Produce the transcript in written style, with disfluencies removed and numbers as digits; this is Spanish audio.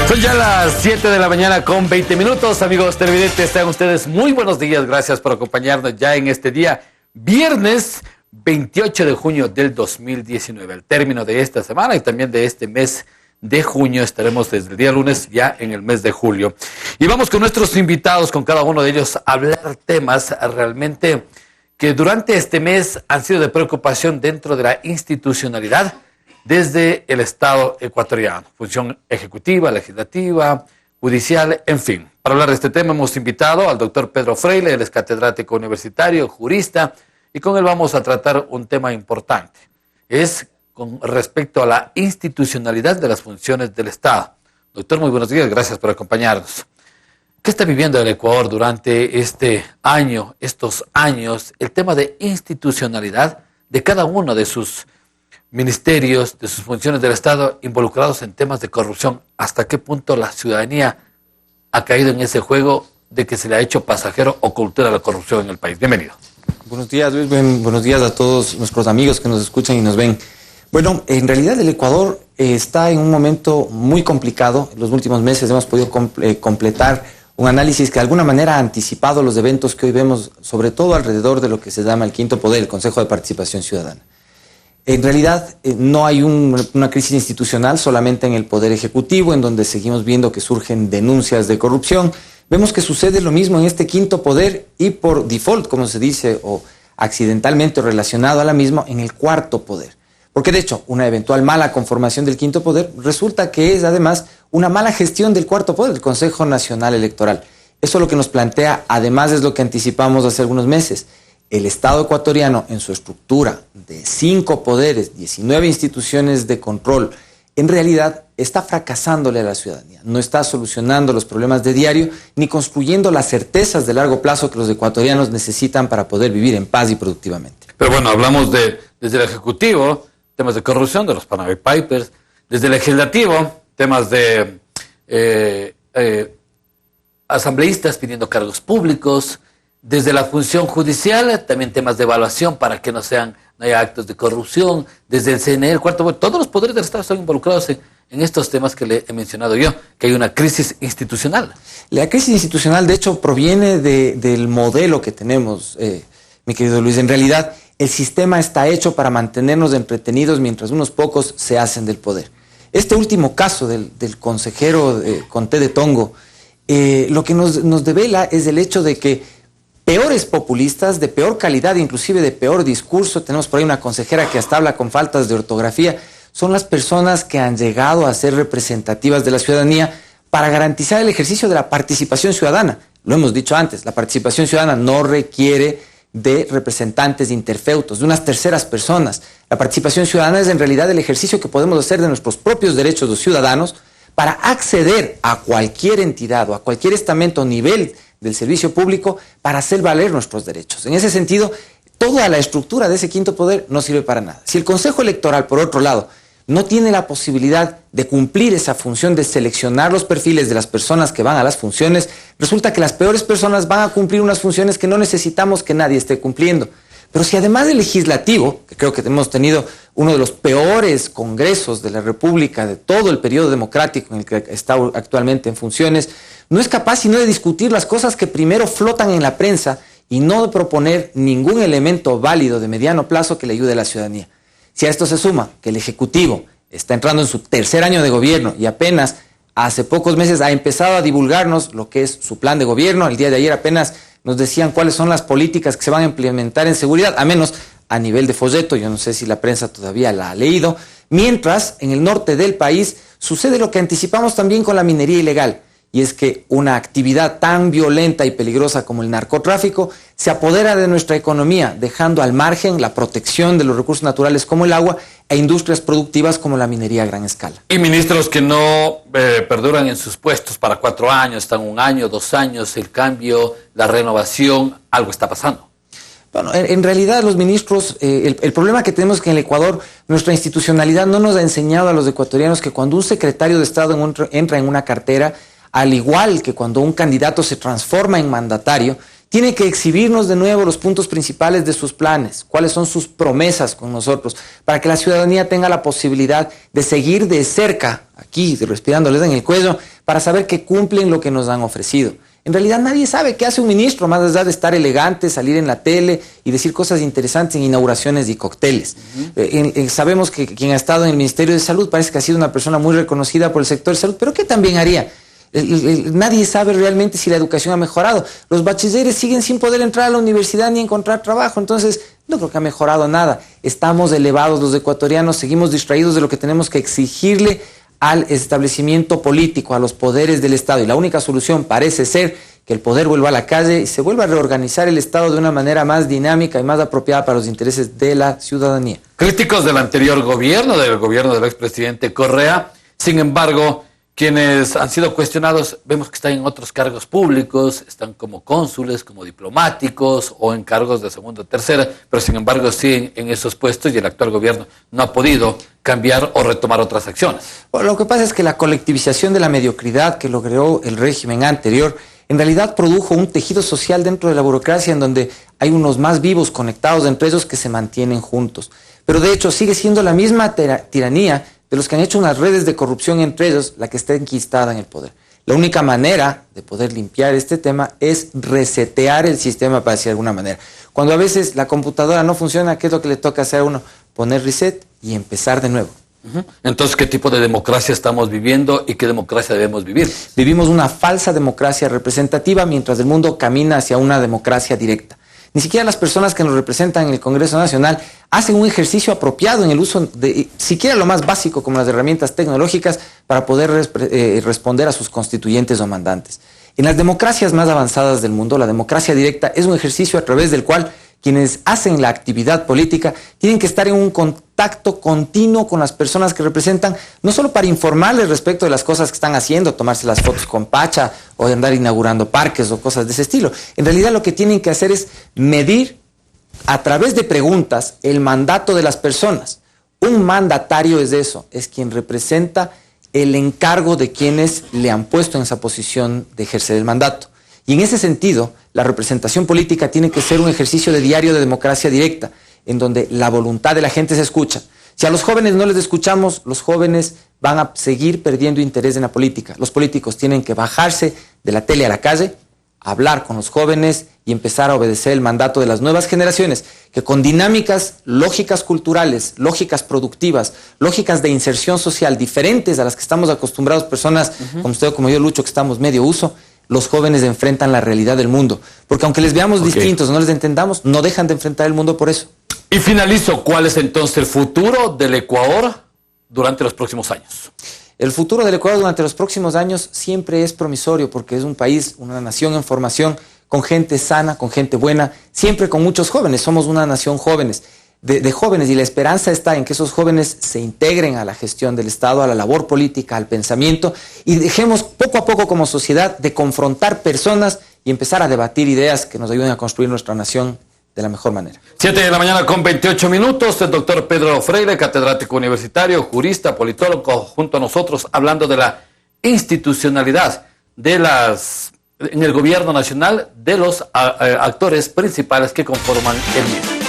Son ya las 7 de la mañana con 20 minutos, amigos televidentes. Sean ustedes muy buenos días. Gracias por acompañarnos ya en este día, viernes 28 de junio del 2019. Al término de esta semana y también de este mes de junio, estaremos desde el día lunes ya en el mes de julio. Y vamos con nuestros invitados, con cada uno de ellos, a hablar temas realmente que durante este mes han sido de preocupación dentro de la institucionalidad desde el Estado ecuatoriano, función ejecutiva, legislativa, judicial, en fin. Para hablar de este tema hemos invitado al doctor Pedro Freile, él es catedrático universitario, jurista, y con él vamos a tratar un tema importante. Es con respecto a la institucionalidad de las funciones del Estado. Doctor, muy buenos días, gracias por acompañarnos. ¿Qué está viviendo el Ecuador durante este año, estos años, el tema de institucionalidad de cada uno de sus ministerios, de sus funciones del Estado involucrados en temas de corrupción? ¿Hasta qué punto la ciudadanía ha caído en ese juego de que se le ha hecho pasajero o cultura a la corrupción en el país? Bienvenido. Buenos días, Luis. Buenos días a todos nuestros amigos que nos escuchan y nos ven. Bueno, en realidad el Ecuador está en un momento muy complicado. En los últimos meses hemos podido completar un análisis que de alguna manera ha anticipado los eventos que hoy vemos, sobre todo alrededor de lo que se llama el quinto poder, el Consejo de Participación Ciudadana. En realidad no hay una crisis institucional solamente en el Poder Ejecutivo, en donde seguimos viendo que surgen denuncias de corrupción. Vemos que sucede lo mismo en este quinto poder y por default, como se dice, o accidentalmente relacionado a la misma, en el cuarto poder. Porque de hecho, una eventual mala conformación del quinto poder resulta que es además una mala gestión del cuarto poder, el Consejo Nacional Electoral. Eso lo que nos plantea, además, es lo que anticipamos hace algunos meses. El Estado ecuatoriano, en su estructura de 5 poderes, 19 instituciones de control, en realidad está fracasándole a la ciudadanía. No está solucionando los problemas de diario ni construyendo las certezas de largo plazo que los ecuatorianos necesitan para poder vivir en paz y productivamente. Pero bueno, hablamos desde el Ejecutivo, temas de corrupción, de los Panama Papers, desde el Legislativo, temas de asambleístas pidiendo cargos públicos. Desde la función judicial, también temas de evaluación para que no haya actos de corrupción. Desde el CNE, el cuarto poder, todos los poderes del Estado están involucrados en estos temas que le he mencionado yo, que hay una crisis institucional. La crisis institucional, de hecho, proviene del modelo que tenemos, mi querido Luis. En realidad, el sistema está hecho para mantenernos entretenidos mientras unos pocos se hacen del poder. Este último caso del consejero Conté de Tongo, lo que nos devela es el hecho de que peores populistas, de peor calidad, inclusive de peor discurso, tenemos por ahí una consejera que hasta habla con faltas de ortografía, son las personas que han llegado a ser representativas de la ciudadanía para garantizar el ejercicio de la participación ciudadana. Lo hemos dicho antes, la participación ciudadana no requiere de representantes interfeutos, de unas terceras personas. La participación ciudadana es en realidad el ejercicio que podemos hacer de nuestros propios derechos los ciudadanos para acceder a cualquier entidad o a cualquier estamento o nivel del servicio público para hacer valer nuestros derechos. En ese sentido, toda la estructura de ese quinto poder no sirve para nada. Si el Consejo Electoral, por otro lado, no tiene la posibilidad de cumplir esa función de seleccionar los perfiles de las personas que van a las funciones, resulta que las peores personas van a cumplir unas funciones que no necesitamos que nadie esté cumpliendo. Pero si además del legislativo, que creo que hemos tenido uno de los peores congresos de la República de todo el periodo democrático en el que está actualmente en funciones, no es capaz sino de discutir las cosas que primero flotan en la prensa y no de proponer ningún elemento válido de mediano plazo que le ayude a la ciudadanía. Si a esto se suma que el Ejecutivo está entrando en su tercer año de gobierno y apenas hace pocos meses ha empezado a divulgarnos lo que es su plan de gobierno, el día de ayer apenas nos decían cuáles son las políticas que se van a implementar en seguridad, a menos a nivel de folleto, yo no sé si la prensa todavía la ha leído, mientras en el norte del país sucede lo que anticipamos también con la minería ilegal, y es que una actividad tan violenta y peligrosa como el narcotráfico se apodera de nuestra economía, dejando al margen la protección de los recursos naturales como el agua e industrias productivas como la minería a gran escala. Y ministros que no perduran en sus puestos para 4 años, están 1 año, 2 años, el cambio, la renovación, algo está pasando. Bueno, en realidad los ministros, el problema que tenemos es que en el Ecuador nuestra institucionalidad no nos ha enseñado a los ecuatorianos que cuando un secretario de Estado entra en una cartera, al igual que cuando un candidato se transforma en mandatario, tiene que exhibirnos de nuevo los puntos principales de sus planes, cuáles son sus promesas con nosotros, para que la ciudadanía tenga la posibilidad de seguir de cerca, aquí respirándoles en el cuello, para saber que cumplen lo que nos han ofrecido. En realidad nadie sabe qué hace un ministro, más allá de estar elegante, salir en la tele y decir cosas interesantes en inauguraciones y cócteles. Sabemos que quien ha estado en el Ministerio de Salud parece que ha sido una persona muy reconocida por el sector de salud, pero ¿qué también haría? Nadie sabe realmente si la educación ha mejorado. Los bachilleres siguen sin poder entrar a la universidad ni encontrar trabajo, entonces no creo que ha mejorado nada. Estamos elevados los ecuatorianos, seguimos distraídos de lo que tenemos que exigirle al establecimiento político, a los poderes del Estado. Y la única solución parece ser que el poder vuelva a la calle y se vuelva a reorganizar el Estado de una manera más dinámica y más apropiada para los intereses de la ciudadanía. Críticos del anterior gobierno, del gobierno del expresidente Correa, sin embargo, quienes han sido cuestionados, vemos que están en otros cargos públicos, están como cónsules, como diplomáticos o en cargos de segunda o tercera, pero sin embargo siguen en esos puestos y el actual gobierno no ha podido cambiar o retomar otras acciones. Bueno, lo que pasa es que la colectivización de la mediocridad que logró el régimen anterior en realidad produjo un tejido social dentro de la burocracia en donde hay unos más vivos conectados entre ellos que se mantienen juntos. Pero de hecho sigue siendo la misma tiranía de los que han hecho unas redes de corrupción entre ellos, la que está enquistada en el poder. La única manera de poder limpiar este tema es resetear el sistema, para decir de alguna manera. Cuando a veces la computadora no funciona, ¿qué es lo que le toca hacer a uno? Poner reset y empezar de nuevo. Entonces, ¿qué tipo de democracia estamos viviendo y qué democracia debemos vivir? Vivimos una falsa democracia representativa mientras el mundo camina hacia una democracia directa. Ni siquiera las personas que nos representan en el Congreso Nacional hacen un ejercicio apropiado en el uso de siquiera lo más básico como las herramientas tecnológicas para poder responder a sus constituyentes o mandantes. En las democracias más avanzadas del mundo, la democracia directa es un ejercicio a través del cual quienes hacen la actividad política tienen que estar en un contacto continuo con las personas que representan, no solo para informarles respecto de las cosas que están haciendo, tomarse las fotos con Pacha o andar inaugurando parques o cosas de ese estilo. En realidad lo que tienen que hacer es medir a través de preguntas el mandato de las personas. Un mandatario es eso, es quien representa el encargo de quienes le han puesto en esa posición de ejercer el mandato. Y en ese sentido, la representación política tiene que ser un ejercicio de diario de democracia directa, en donde la voluntad de la gente se escucha. Si a los jóvenes no les escuchamos, los jóvenes van a seguir perdiendo interés en la política. Los políticos tienen que bajarse de la tele a la calle, hablar con los jóvenes y empezar a obedecer el mandato de las nuevas generaciones, que con dinámicas, lógicas culturales, lógicas productivas, lógicas de inserción social diferentes a las que estamos acostumbrados, personas como usted o como yo, Lucho, que estamos medio uso, los jóvenes enfrentan la realidad del mundo. Porque aunque les veamos distintos, no les entendamos, no dejan de enfrentar el mundo por eso. Y finalizo, ¿cuál es entonces el futuro del Ecuador durante los próximos años? El futuro del Ecuador durante los próximos años siempre es promisorio porque es un país, una nación en formación, con gente sana, con gente buena, siempre con muchos jóvenes. Somos una nación jóvenes, de jóvenes, y la esperanza está en que esos jóvenes se integren a la gestión del Estado, a la labor política, al pensamiento, y dejemos poco a poco como sociedad de confrontar personas y empezar a debatir ideas que nos ayuden a construir nuestra nación de la mejor manera. 7 de la mañana con 28 minutos, el doctor Pedro Freire, catedrático universitario, jurista, politólogo, junto a nosotros, hablando de la institucionalidad en el gobierno nacional de los actores principales que conforman el mismo.